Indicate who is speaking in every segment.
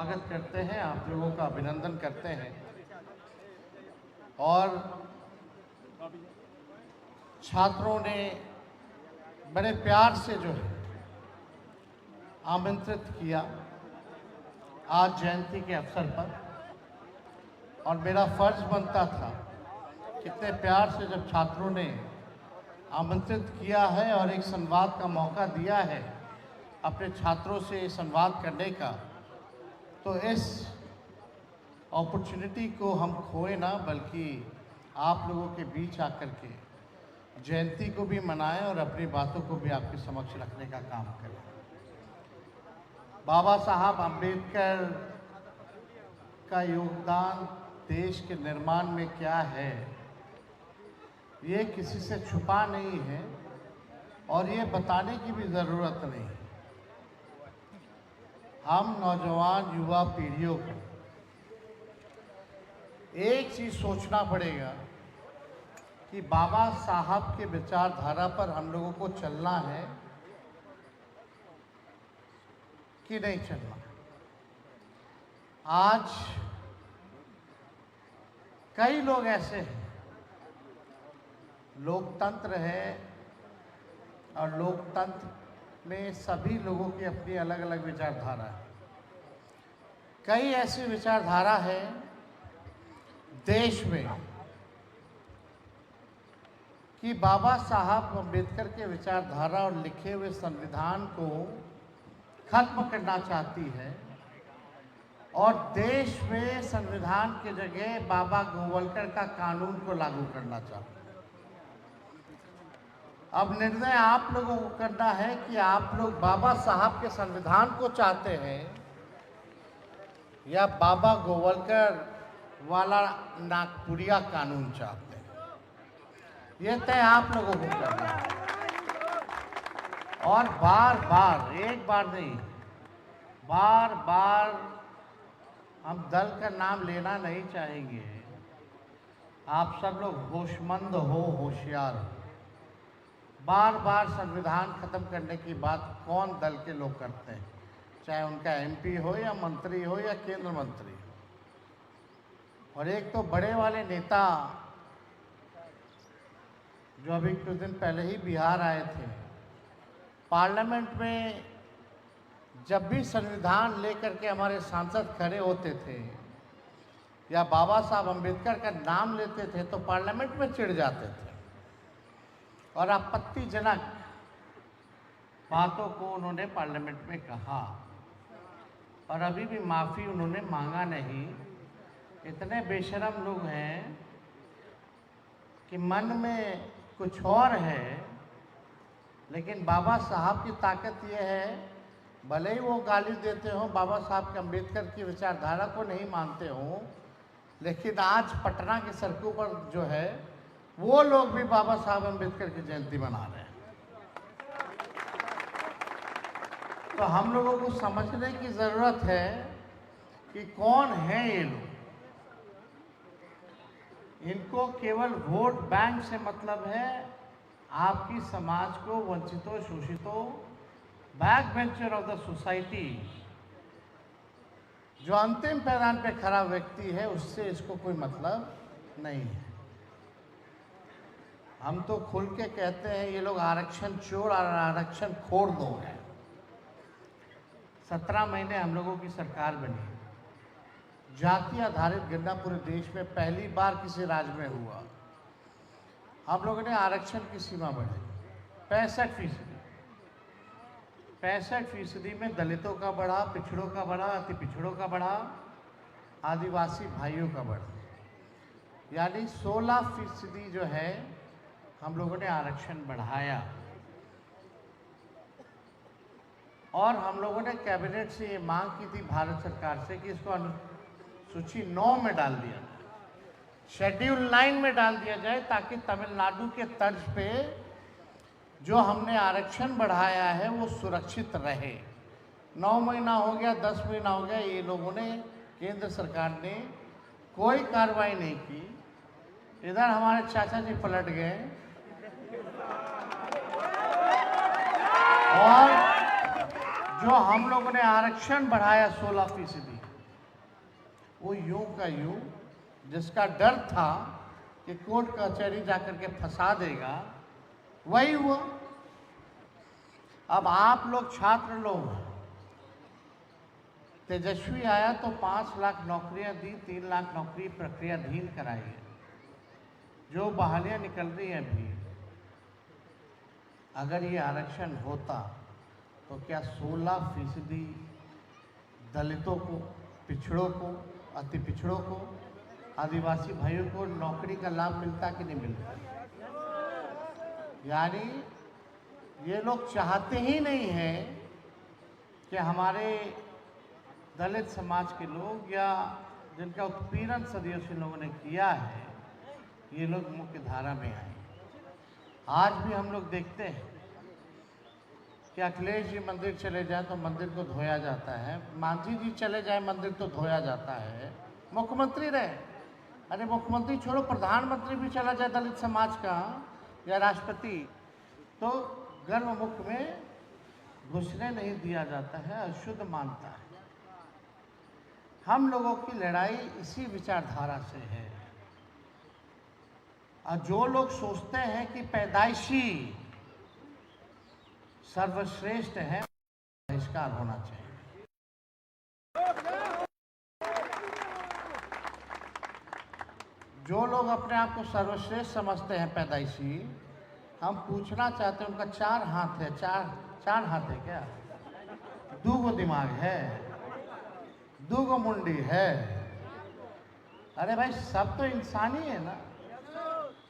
Speaker 1: स्वागत करते हैं, आप लोगों का अभिनंदन करते हैं और छात्रों ने बड़े प्यार से जो है आमंत्रित किया आज जयंती के अवसर पर, और मेरा फर्ज बनता था कितने प्यार से जब छात्रों ने आमंत्रित किया है और एक संवाद का मौका दिया है अपने छात्रों से संवाद करने का, तो इस अपॉर्चुनिटी को हम खोए ना, बल्कि आप लोगों के बीच आकर के जयंती को भी मनाएं और अपनी बातों को भी आपके समक्ष रखने का काम करें। बाबा साहब अम्बेडकर का योगदान देश के निर्माण में क्या है, ये किसी से छुपा नहीं है और ये बताने की भी ज़रूरत नहीं है। हम नौजवान युवा पीढ़ियों को एक चीज़ सोचना पड़ेगा कि बाबा साहब के विचारधारा पर हम लोगों को चलना है कि नहीं चलना। आज कई लोग ऐसे हैं, लोकतंत्र है और लोकतंत्र में सभी लोगों की अपनी अलग अलग विचारधारा है। कई ऐसी विचारधारा है देश में कि बाबा साहब अम्बेडकर के विचारधारा और लिखे हुए संविधान को खत्म करना चाहती है और देश में संविधान की जगह बाबा गोवलकर का कानून को लागू करना चाहती है। अब निर्णय आप लोगों को करना है कि आप लोग बाबा साहब के संविधान को चाहते हैं या बाबा गोवलकर वाला नागपुरिया कानून चाहते हैं। यह तय आप लोगों को करना है। और बार बार, एक बार नहीं, बार बार हम दल का नाम लेना नहीं चाहेंगे। आप सब लोग होशमंद हो, होशियार हो। बार बार संविधान खत्म करने की बात कौन दल के लोग करते हैं, चाहे उनका एमपी हो या मंत्री हो या केंद्र मंत्री हो। और एक तो बड़े वाले नेता जो अभी कुछ दिन पहले ही बिहार आए थे, पार्लियामेंट में जब भी संविधान लेकर के हमारे सांसद खड़े होते थे या बाबा साहब अम्बेडकर का नाम लेते थे तो पार्लियामेंट में चिढ़ जाते थे और आपत्तिजनक बातों को उन्होंने पार्लियामेंट में कहा और अभी भी माफ़ी उन्होंने मांगा नहीं। इतने बेशर्म लोग हैं कि मन में कुछ और है, लेकिन बाबा साहब की ताकत ये है, भले ही वो गाली देते हो, बाबा साहब के अम्बेडकर की विचारधारा को नहीं मानते हो, लेकिन आज पटना की सड़कों पर जो है वो लोग भी बाबा साहब अम्बेडकर की जयंती मना रहे हैं। तो हम लोगों को समझने की ज़रूरत है कि कौन है ये लोग। इनको केवल वोट बैंक से मतलब है। आपकी समाज को वंचितों, शोषितों, back bencher of the society, जो अंतिम पैदान पे खड़ा व्यक्ति है, उससे इसको कोई मतलब नहीं है। हम तो खुल के कहते हैं ये लोग आरक्षण चोर और आरक्षण खोर लोग हैं। 17 महीने हम लोगों की सरकार बनी, जाति आधारित गणना पूरे देश में पहली बार किसी राज्य में हुआ। हम लोगों ने आरक्षण की सीमा बढ़ाई 65%। 65% में दलितों का बढ़ा, पिछड़ों का बढ़ा, अति पिछड़ों का बढ़ा, आदिवासी भाइयों का बढ़ा, यानी 16% जो है हम लोगों ने आरक्षण बढ़ाया। और हम लोगों ने कैबिनेट से ये मांग की थी भारत सरकार से कि इसको अनुसूची 9 में डाल दिया जाए, शेड्यूल 9 में डाल दिया जाए, ताकि तमिलनाडु के तर्ज पे जो हमने आरक्षण बढ़ाया है वो सुरक्षित रहे। 9 महीना हो गया, 10 महीना हो गया, ये लोगों ने, केंद्र सरकार ने कोई कार्रवाई नहीं की। इधर हमारे चाचा जी पलट गए और जो हम लोगों ने आरक्षण बढ़ाया 16%, वो यूं का यूं, जिसका डर था कि कोर्ट कचहरी जाकर के फंसा देगा, वही हुआ। अब आप लोग छात्र लोग, तेजस्वी आया तो 5 लाख नौकरियां दी, 3 लाख नौकरी प्रक्रियाधीन कराई है। जो बहालियां निकल रही हैं अभी, अगर ये आरक्षण होता तो क्या 16% दलितों को, पिछड़ों को, अति पिछड़ों को, आदिवासी भाइयों को नौकरी का लाभ मिलता कि नहीं मिलता? यानी ये लोग चाहते ही नहीं हैं कि हमारे दलित समाज के लोग या जिनका उत्पीड़न सदियों से लोगों ने किया है, ये लोग मुख्य धारा में आए। आज भी हम लोग देखते हैं कि अखिलेश जी मंदिर चले जाए तो मंदिर को धोया जाता है, मांझी जी चले जाए मंदिर तो धोया जाता है, मुख्यमंत्री रहे, अरे मुख्यमंत्री छोड़ो, प्रधानमंत्री भी चला जाए दलित समाज का या राष्ट्रपति, तो गर्भमुख में घुसने नहीं दिया जाता है, अशुद्ध मानता है। हम लोगों की लड़ाई इसी विचारधारा से है। और जो लोग सोचते हैं कि पैदाइशी सर्वश्रेष्ठ है, बहिष्कार होना चाहिए। जो लोग अपने आप को सर्वश्रेष्ठ समझते हैं पैदाइशी, हम पूछना चाहते हैं, उनका 4 हाथ है, चार हाथ है क्या? 2 दिमाग है, 2 मुंडी है? अरे भाई, सब तो इंसान ही है ना।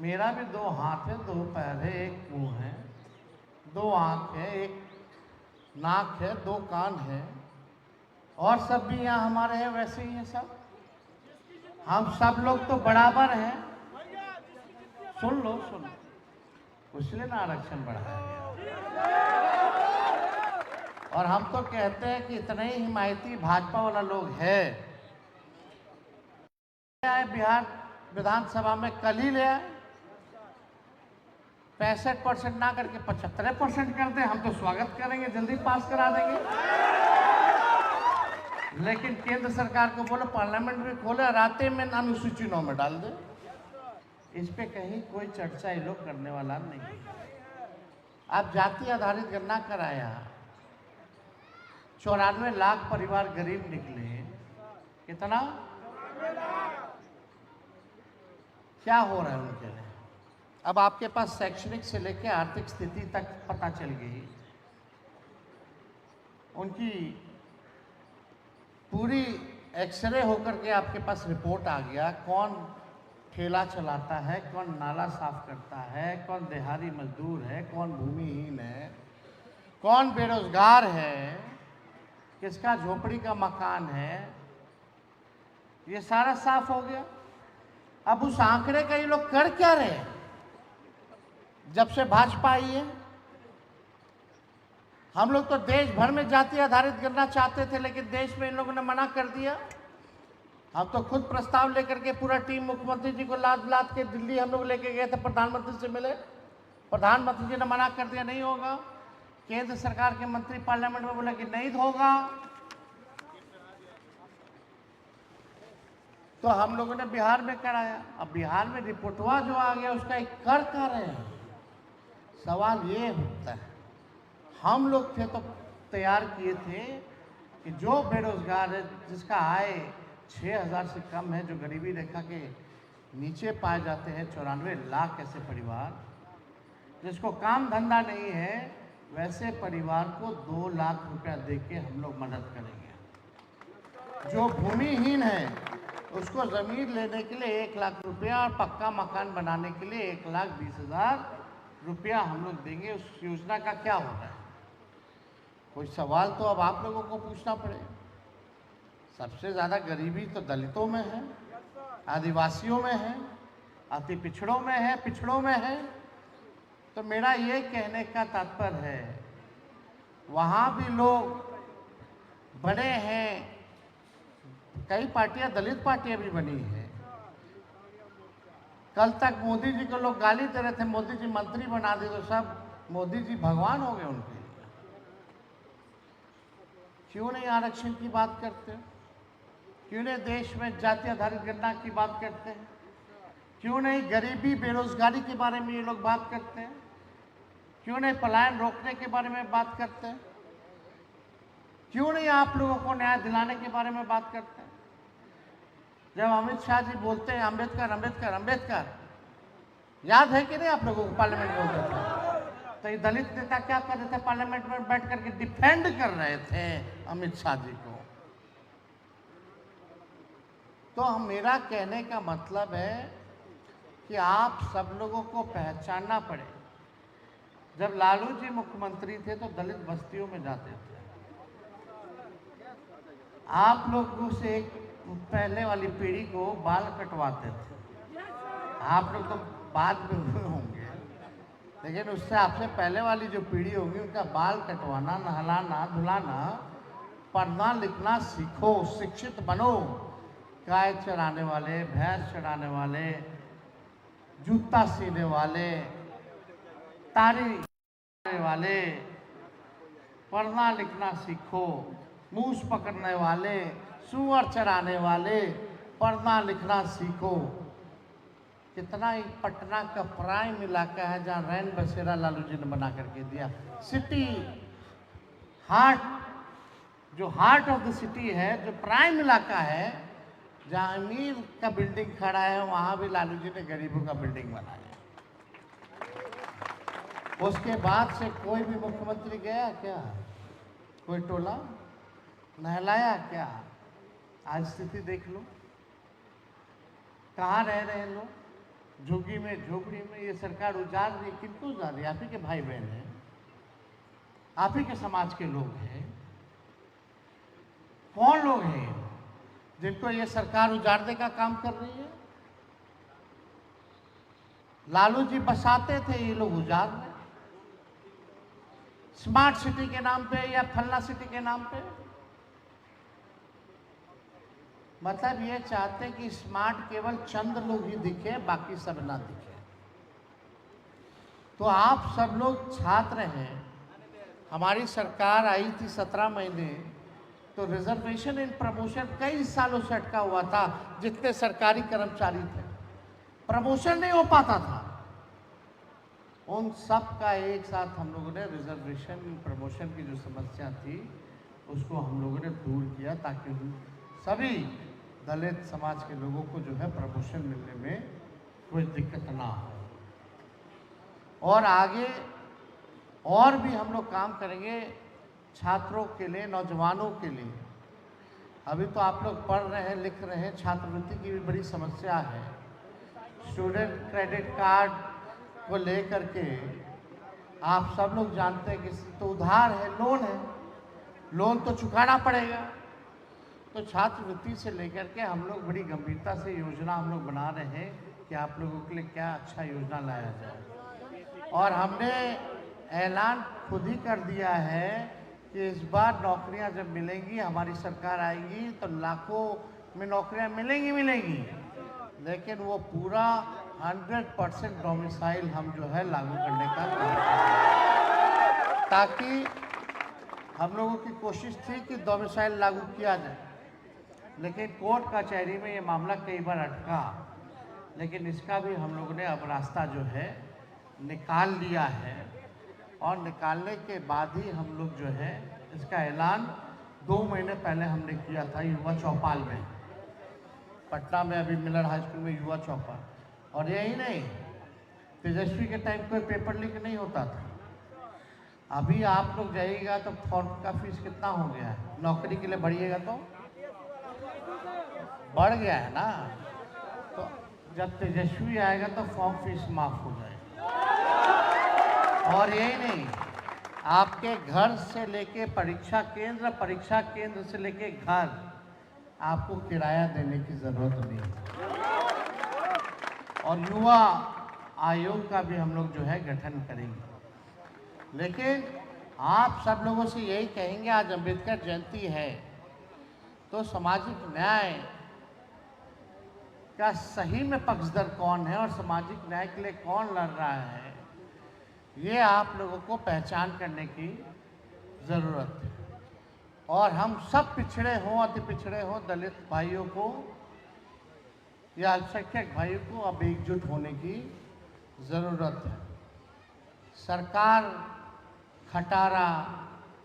Speaker 1: मेरा भी 2 हाथ है, 2 पैर है, 1 मुंह है, 2 आँख है, 1 नाक है, 2 कान है, और सब भी यहाँ हमारे हैं, वैसे ही हैं सब। हम सब लोग तो बराबर हैं। सुन लो, इसलिए ना आरक्षण बढ़ाया गया। और हम तो कहते हैं कि इतने ही हिमायती भाजपा वाला लोग है, बिहार विधानसभा में कल ही ले आए, 65% ना करके 75% कर दे, हम तो स्वागत करेंगे, जल्दी पास करा देंगे। लेकिन केंद्र सरकार को बोलो पार्लियामेंट में खोले, राते में अनुसूची 9 में डाल दे। इस पे कहीं कोई चर्चा ये लोग करने वाला नहीं। आप जाति आधारित गणना कराया, 94 लाख परिवार गरीब निकले। कितना? क्या हो रहा है उनके लिए? अब आपके पास शैक्षणिक से लेकर आर्थिक स्थिति तक पता चल गई, उनकी पूरी एक्सरे होकर के आपके पास रिपोर्ट आ गया, कौन ठेला चलाता है, कौन नाला साफ करता है, कौन दिहाड़ी मजदूर है, कौन भूमिहीन है, कौन बेरोजगार है, किसका झोपड़ी का मकान है, ये सारा साफ हो गया। अब उस आंकड़े का ये लोग कर क्या रहे हैं? जब से भाजपा आई है, हम लोग तो देश भर में जाति आधारित गणना चाहते थे, लेकिन देश में इन लोगों ने मना कर दिया। हम तो खुद प्रस्ताव लेकर के पूरा टीम मुख्यमंत्री जी को लाद के दिल्ली हम लोग लेके गए थे, प्रधानमंत्री से मिले, प्रधानमंत्री जी ने मना कर दिया, नहीं होगा। केंद्र सरकार के मंत्री पार्लियामेंट में बोले कि नहीं होगा, तो हम लोगों ने बिहार में कराया। अब बिहार में रिपोर्टवा जो आ गया, उसका एक कर रहे हैं। सवाल ये होता है, हम लोग थे तो तैयार किए थे कि जो बेरोजगार है, जिसका आय 6,000 से कम है, जो गरीबी रेखा के नीचे पाए जाते हैं, 94 लाख ऐसे परिवार, जिसको काम धंधा नहीं है, वैसे परिवार को 2 लाख रुपया दे के हम लोग मदद करेंगे। जो भूमिहीन है उसको ज़मीन लेने के लिए 1 लाख रुपया और पक्का मकान बनाने के लिए 1,20,000 रुपया हम लोग देंगे। उस योजना का क्या होता है? कोई सवाल तो अब आप लोगों को पूछना पड़ेगा। सबसे ज़्यादा गरीबी तो दलितों में है, आदिवासियों में है, अति पिछड़ों में है, पिछड़ों में है। तो मेरा ये कहने का तात्पर्य है, वहाँ भी लोग बड़े हैं, कई पार्टियां, दलित पार्टियां भी बनी हैं। कल तक मोदी जी को लोग गाली दे रहे थे, मोदी जी मंत्री बना दिए तो सब मोदी जी भगवान हो गए उनके लिए। क्यों नहीं आरक्षण की बात करते? क्यों नहीं देश में जाति आधारित गणना की बात करते हैं? क्यों नहीं गरीबी बेरोजगारी के बारे में ये लोग बात करते हैं? क्यों नहीं पलायन रोकने के बारे में बात करते हैं? क्यों नहीं आप लोगों को न्याय दिलाने के बारे में बात करते हैं? जब अमित शाह जी बोलते हैं अंबेडकर अंबेडकर अंबेडकर, याद है कि नहीं आप लोगों को पार्लियामेंट में बोलते थे? तो ये दलित नेता क्या कर रहे थे? पार्लियामेंट में बैठ करके डिफेंड कर रहे थे अमित शाह जी को। तो मेरा कहने का मतलब है कि आप सब लोगों को पहचानना पड़े। जब लालू जी मुख्यमंत्री थे तो दलित बस्तियों में जाते थे। आप लोगों से एक पहले वाली पीढ़ी को बाल कटवाते थे। आप लोग तो बाद में हुए होंगे, लेकिन उससे आपसे पहले वाली जो पीढ़ी होगी उनका बाल कटवाना, नहलाना धुलाना, पढ़ना लिखना सीखो, शिक्षित बनो। गाय चराने वाले, भैंस चराने वाले, जूता सीने वाले, तारी वाले, पढ़ना लिखना सीखो। मूस पकड़ने वाले, सुअर चराने वाले, पढ़ना लिखना सीखो। कितना ही पटना का प्राइम इलाका है जहाँ रैन बसेरा लालू जी ने बना करके दिया। सिटी हार्ट, जो हार्ट ऑफ द सिटी है, जो प्राइम इलाका है, जहाँ अमीर का बिल्डिंग खड़ा है, वहाँ भी लालू जी ने गरीबों का बिल्डिंग बनाया। उसके बाद से कोई भी मुख्यमंत्री गया क्या? कोई टोला नहलाया क्या? आज स्थिति देख लो, कहाँ रह रहे हैं लोग? झुग्गी में, झोपड़ी में। ये सरकार उजाड़ रही, किनको उजाड़ रही? आप ही के भाई बहन हैं, आप ही के समाज के लोग हैं। कौन लोग हैं जिनको ये सरकार उजाड़ने का काम कर रही है? लालू जी बसाते थे, ये लोग उजाड़ रहे। स्मार्ट सिटी के नाम पे या फलना सिटी के नाम पे। मतलब ये चाहते हैं कि स्मार्ट केवल चंद लोग ही दिखे, बाकी सब ना दिखे। तो आप सब लोग छात्र हैं। हमारी सरकार आई थी 17 महीने, तो रिजर्वेशन इन प्रमोशन कई सालों से अटका हुआ था। जितने सरकारी कर्मचारी थे, प्रमोशन नहीं हो पाता था। उन सब का एक साथ हम लोगों ने रिजर्वेशन प्रमोशन की जो समस्या थी उसको हम लोगों ने दूर किया, ताकि सभी दलित समाज के लोगों को जो है प्रमोशन मिलने में कोई दिक्कत ना हो। और आगे और भी हम लोग काम करेंगे छात्रों के लिए, नौजवानों के लिए। अभी तो आप लोग पढ़ रहे हैं, लिख रहे हैं, छात्रवृत्ति की भी बड़ी समस्या है। स्टूडेंट क्रेडिट कार्ड को लेकर के आप सब लोग जानते हैं कि तो उधार है, लोन है, लोन तो चुकाना पड़ेगा। तो छात्रवृत्ति से लेकर के हम लोग बड़ी गंभीरता से योजना हम लोग बना रहे हैं कि आप लोगों के लिए क्या अच्छा योजना लाया जाए। और हमने ऐलान खुद ही कर दिया है कि इस बार नौकरियां जब मिलेंगी, हमारी सरकार आएगी तो लाखों में नौकरियां मिलेंगी, लेकिन वो पूरा 100% डोमिसाइल हम जो है लागू करने का काम करेंगे। ताकि हम लोगों की कोशिश थी कि डोमिसाइल लागू किया जाए, लेकिन कोर्ट कचहरी में ये मामला कई बार अटका। लेकिन इसका भी हम लोगों ने अब रास्ता जो है निकाल लिया है, और निकालने के बाद ही हम लोग जो है इसका ऐलान 2 महीने पहले हमने किया था युवा चौपाल में, पटना में अभी मिलर हाई स्कूल में युवा चौपाल। और यही नहीं, तेजस्वी के टाइम कोई पेपर लीक नहीं होता था। अभी आप लोग जाइएगा तो फॉर्म का फीस कितना हो गया है? नौकरी के लिए बढ़िएगा तो बढ़ गया है ना। तो जब तेजस्वी आएगा तो फॉर्म फीस माफ हो जाएगा। और यही नहीं, आपके घर से लेके परीक्षा केंद्र से लेके घर, आपको किराया देने की जरूरत नहीं है। और युवा आयोग का भी हम लोग जो है गठन करेंगे। लेकिन आप सब लोगों से यही कहेंगे, आज अंबेडकर जयंती है, तो सामाजिक न्याय का सही में पक्षधर कौन है और सामाजिक न्याय के लिए कौन लड़ रहा है, ये आप लोगों को पहचान करने की ज़रूरत है। और हम सब पिछड़े हों, अति पिछड़े हों, दलित भाइयों को या अल्पसंख्यक भाइयों को अब एकजुट होने की ज़रूरत है। सरकार खटारा,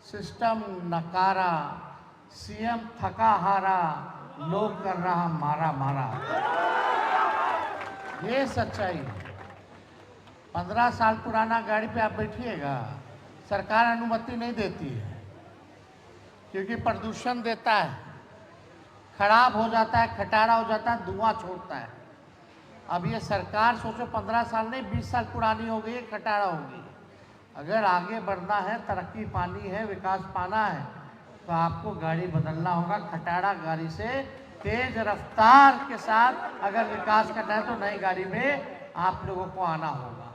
Speaker 1: सिस्टम नकारा, सीएम थका हारा, लोग कर रहा मारा मारा, ये सच्चाई है। 15 साल पुराना गाड़ी पे आप बैठिएगा, सरकार अनुमति नहीं देती है क्योंकि प्रदूषण देता है, खराब हो जाता है, खटारा हो जाता है, धुआं छोड़ता है। अब ये सरकार सोचो 15 साल नहीं 20 साल पुरानी हो गई है, खटारा होगी। अगर आगे बढ़ना है, तरक्की पानी है, विकास पाना है, तो आपको गाड़ी बदलना होगा। खटारा गाड़ी से तेज रफ्तार के साथ अगर विकास करना है तो नई गाड़ी में आप लोगों को आना होगा।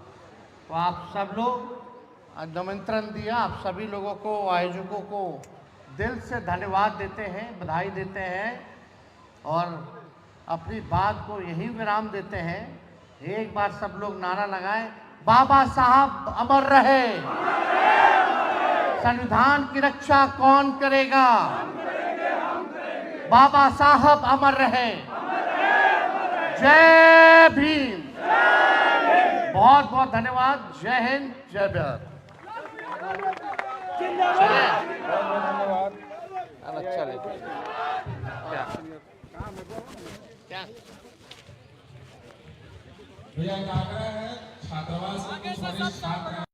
Speaker 1: तो आप सब लोग निमंत्रण दिया, आप सभी लोगों को, आयोजकों को दिल से धन्यवाद देते हैं, बधाई देते हैं और अपनी बात को यही विराम देते हैं। एक बार सब लोग नारा लगाएं, बाबा साहब अमर रहे, संविधान की रक्षा कौन करेगा, बाबा साहब अमर रहे, जय भीम। बहुत बहुत धन्यवाद। जय हिंद, जय भारत। चलिए क्या
Speaker 2: भैया का आग्रह है छात्रावास के कुछ वरिष्ठ छात्र